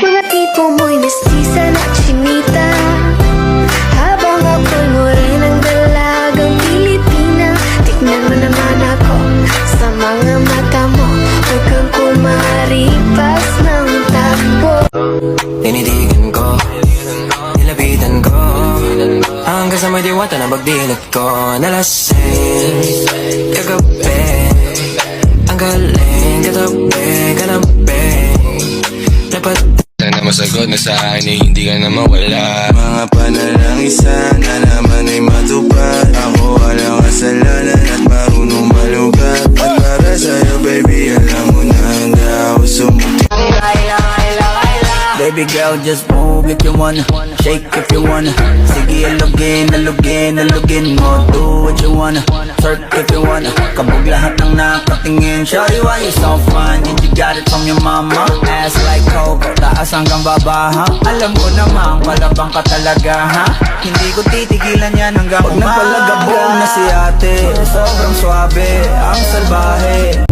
Mga tipo mo'y mestiza na chinita, habang ako'y morenang dalagang Pilipina. Tignan mo naman ako sa mga mata mo, huwag kang kumaripas ng takbo. Tinitigan ko, nilapitan ko, hanggang sa may diwata na pagdilat ko. Nalasing kagabi, ang galing katabi dapat Sana masagot na sa akin eh, hindi ka na mawala. Mga panalangin sana naman ay matupad. Ako walang kasalanan at marunong malugat. At para sa'yo baby, alam mo na handa ako sumuti. Baby girl, just move if you wanna, shake if you wanna. Sige, alugin mo, do what you wanna, twerk if you wanna. Kabog lahat ng nakatingin. Shawty, why you so fun? Did you got it from your mama? Ass like Coco, taas hanggang baba, ha? Alam ko naman, palabang ka talaga, ha? Hindi ko titigilan yan hanggang umaga. Pag nagpalagabong na si ate, sobrang swabe, ang salbahe.